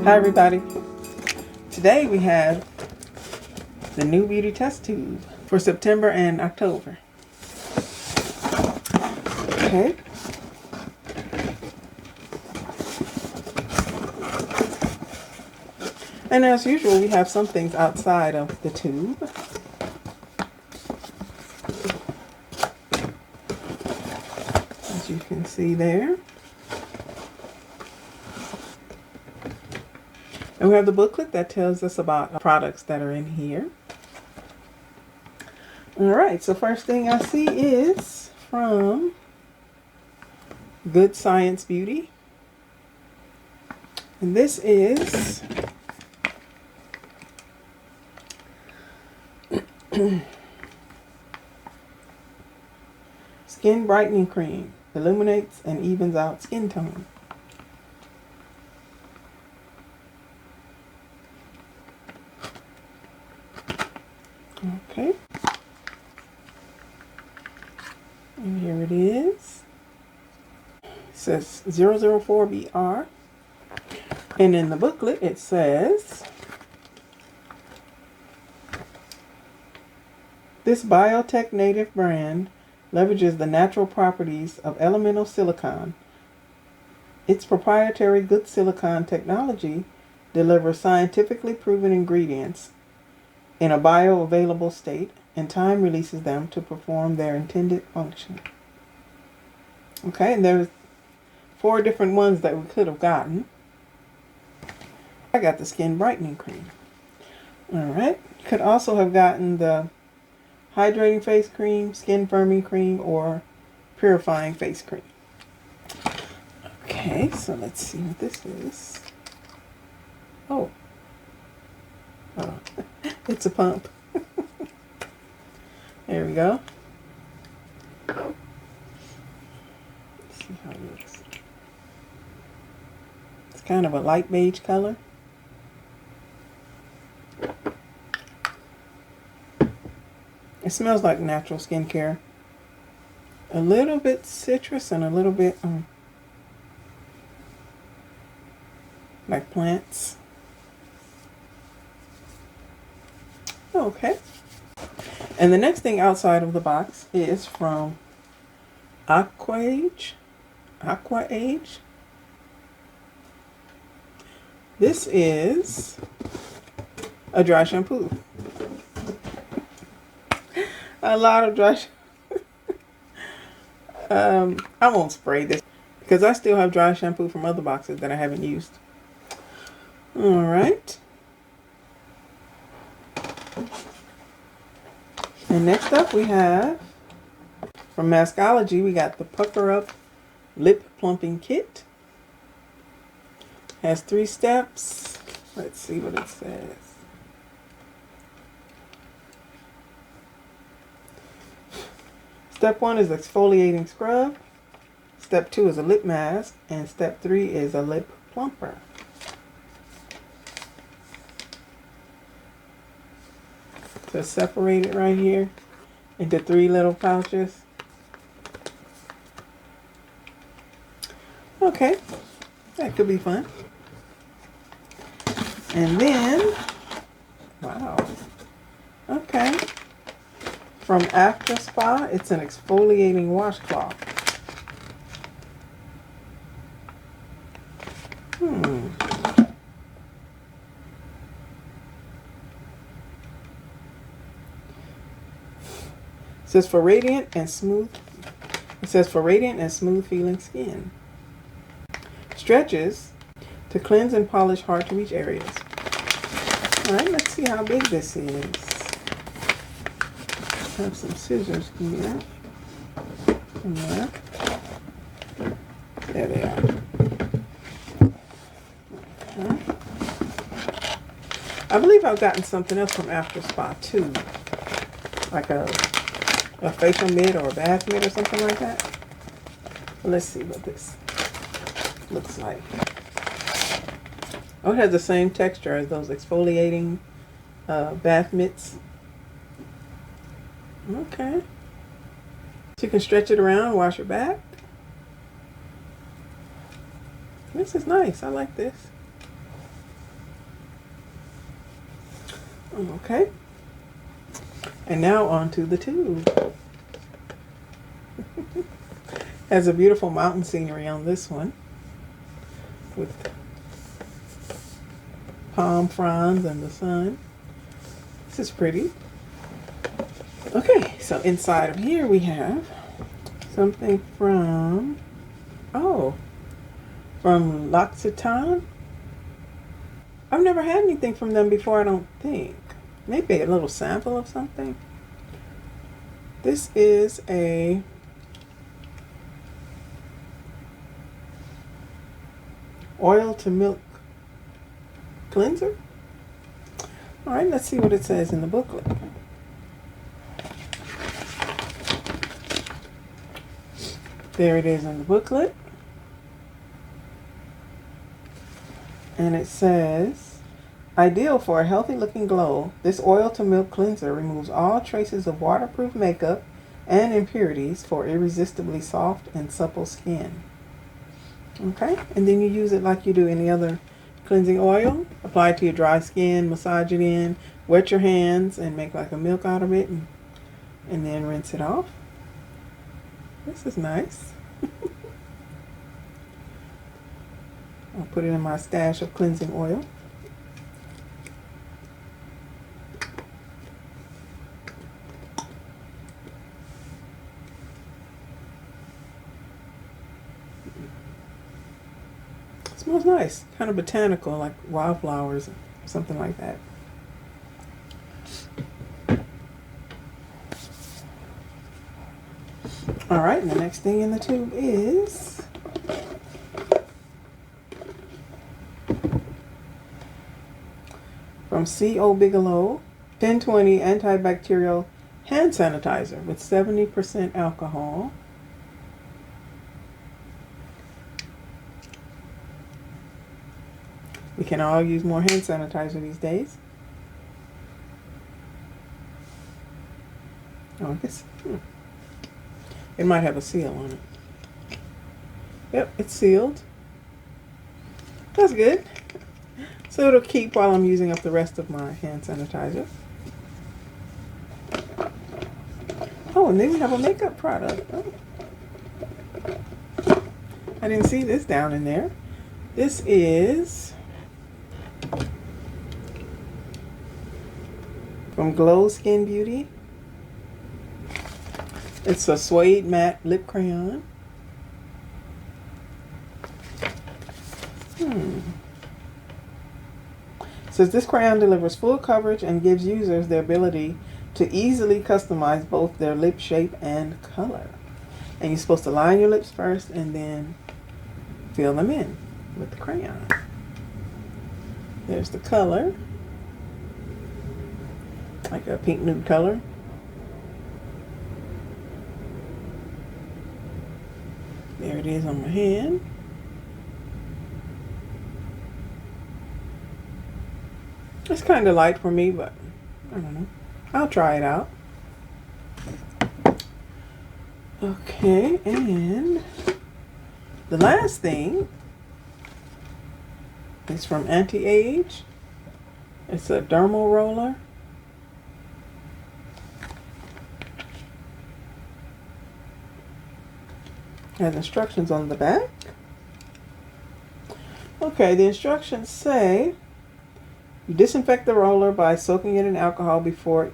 Hi everybody. Today we have the new beauty test tube for September and October. Okay. And as usual, we have some things outside of the tube. As you can see there. And we have the booklet that tells us about products that are in here. Alright, so first thing I see is from Good Science Beauty. And this is Skin Brightening Cream. Illuminates and evens out skin tone. Okay. And here it is. It says 004BR. And in the booklet it says, this biotech native brand leverages the natural properties of elemental silicon. Its proprietary good silicon technology delivers scientifically proven ingredients in a bioavailable state, and time releases them to perform their intended function. Okay, and there's 4 different ones that we could have gotten. I got the Skin Brightening Cream. Alright, you could also have gotten the Hydrating Face Cream, Skin Firming Cream, or Purifying Face Cream. Okay, so let's see what this is. Oh. It's a pump. There we go. Let's see how it looks. It's kind of a light beige color. It smells like natural skincare. A little bit citrus and a little bit like plants. Okay. And the next thing outside of the box is from AquaAge. This is a dry shampoo. A lot of dry shampoo. I won't spray this because I still have dry shampoo from other boxes that I haven't used. Alright. And next up we have, from Maskology, we got the Pucker Up Lip Plumping Kit. Has 3 steps. Let's see what it says. Step 1 is exfoliating scrub. Step 2 is a lip mask. And step 3 is a lip plumper. So separate it right here into 3 little pouches. Okay, that could be fun. And then, wow, okay, from After Spa, it's an exfoliating washcloth. It says for radiant and smooth. It says for radiant and smooth feeling skin. Stretches to cleanse and polish hard to reach areas. Alright, let's see how big this is. I have some scissors here. Yeah. There they are. Okay. I believe I've gotten something else from After Spa too. Like a facial mitt or a bath mitt or something like that. Let's see what this looks like. Oh, it has the same texture as those exfoliating bath mitts. Okay. So you can stretch it around, wash your back. This is nice. I like this. Okay. And now onto the tube. Has a beautiful mountain scenery on this one with palm fronds and the sun. This is pretty. Okay, so inside of here we have something from L'Occitane. I've never had anything from them before, I don't think. Maybe a little sample of something. This is a oil to milk cleanser. All right, let's see what it says in the booklet. There it is in the booklet. And it says, ideal for a healthy looking glow, this oil to milk cleanser removes all traces of waterproof makeup and impurities for irresistibly soft and supple skin. Okay, and then you use it like you do any other cleansing oil. Apply it to your dry skin, massage it in, wet your hands and make like a milk out of it, and then rinse it off. This is nice. I'll put it in my stash of cleansing oil. It smells nice, kind of botanical, like wildflowers, something like that. All right, and the next thing in the tube is from C.O. Bigelow 1020 antibacterial hand sanitizer with 70% alcohol. We can all use more hand sanitizer these days. Oh, I guess it might have a seal on it. Yep, it's sealed. That's good. So it'll keep while I'm using up the rest of my hand sanitizer. Oh, and then we have a makeup product. Oh. I didn't see this down in there. This is from Glow Skin Beauty. It's a Suede matte lip crayon. Says this crayon delivers full coverage and gives users the ability to easily customize both their lip shape and color. And you're supposed to line your lips first and then fill them in with the crayon. There's the color, like a pink nude color. There it is on my hand. It's kind of light for me, but I don't know. I'll try it out. Okay, and the last thing is from Anti-Age. It's a dermal roller. Has instructions on the back. Okay, the instructions say you disinfect the roller by soaking it in alcohol before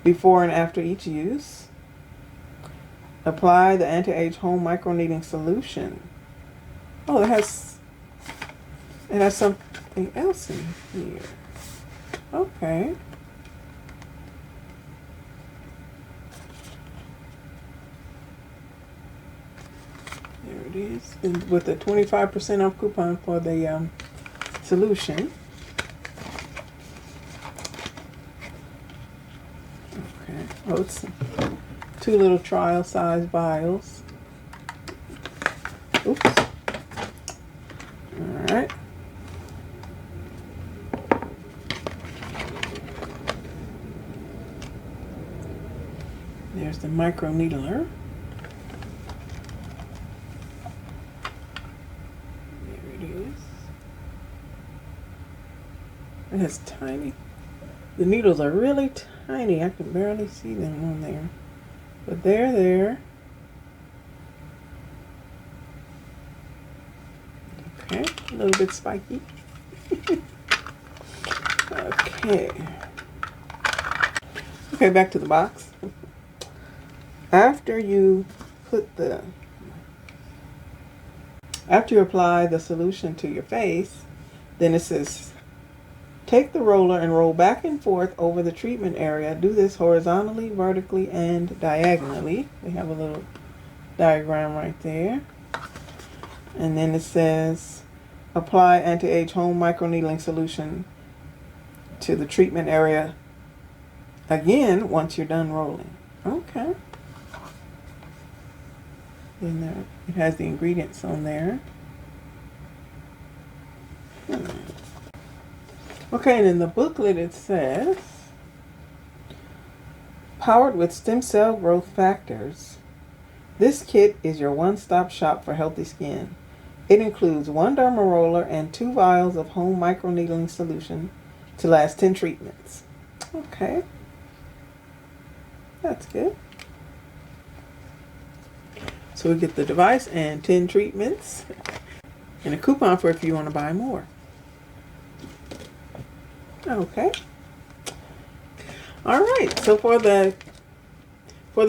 and after each use. Apply the Anti-Age Home Micro Kneading Solution. Oh, it has something else in here. Okay. There it is, and with a 25% off coupon for the solution. Okay. Oh, it's 2 little trial size vials. Oops. All right. There's the micro needler. And it's tiny. The needles are really tiny. I can barely see them on there. But they're there. Okay, a little bit spiky. Okay. Okay, back to the box. After you apply the solution to your face, then it says, take the roller and roll back and forth over the treatment area. Do this horizontally, vertically, and diagonally. We have a little diagram right there. And then it says, apply anti-age home microneedling solution to the treatment area again once you're done rolling. Okay. Then there, it has the ingredients on there. Okay, and in the booklet it says, powered with stem cell growth factors, this kit is your one-stop shop for healthy skin. It includes 1 derma roller and 2 vials of home microneedling solution to last 10 treatments. Okay. That's good. So we get the device and 10 treatments and a coupon for if you want to buy more. Okay. All right. So for the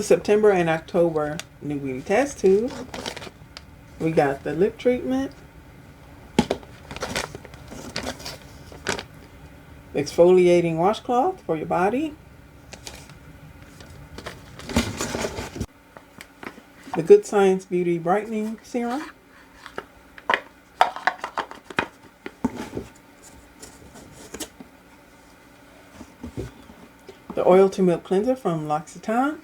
September and October New Beauty Test Tube, we got the lip treatment, exfoliating washcloth for your body, the Good Science Beauty Brightening Serum, the Oil to Milk Cleanser from L'Occitane,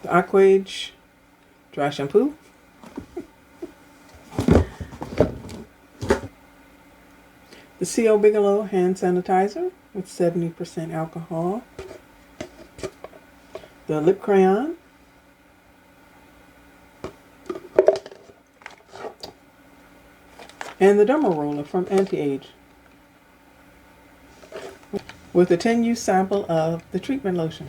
the Aquage Dry Shampoo, the C.O. Bigelow Hand Sanitizer with 70% alcohol, the Lip Crayon, and the Derma Roller from Anti-Age with a 10-use sample of the treatment lotion.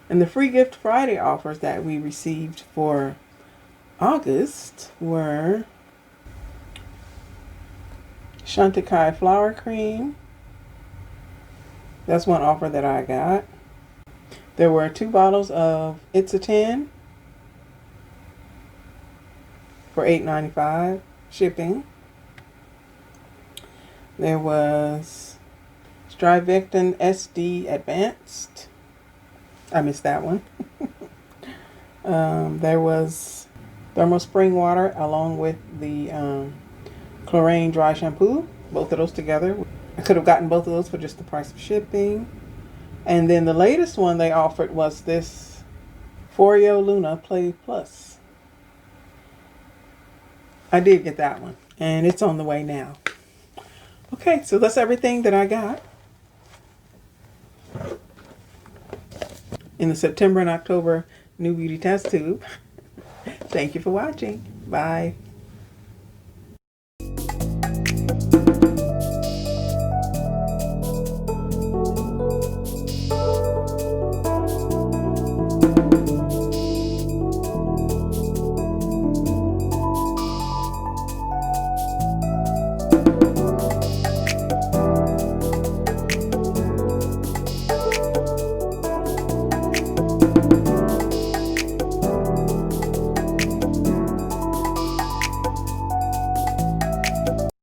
And the free gift Friday offers that we received for August were Chantecaille Flower Cream. That's one offer that I got. There were 2 bottles of It's a 10 for $8.95 shipping. There was Strivectin SD Advanced. I missed that one. There was Thermal Spring Water along with the Chlorine Dry Shampoo. Both of those together. I could have gotten both of those for just the price of shipping. And then the latest one they offered was this Foreo Luna Play Plus. I did get that one, and it's on the way now. Okay, so that's everything that I got in the September and October New Beauty Test Tube. Thank you for watching. Bye.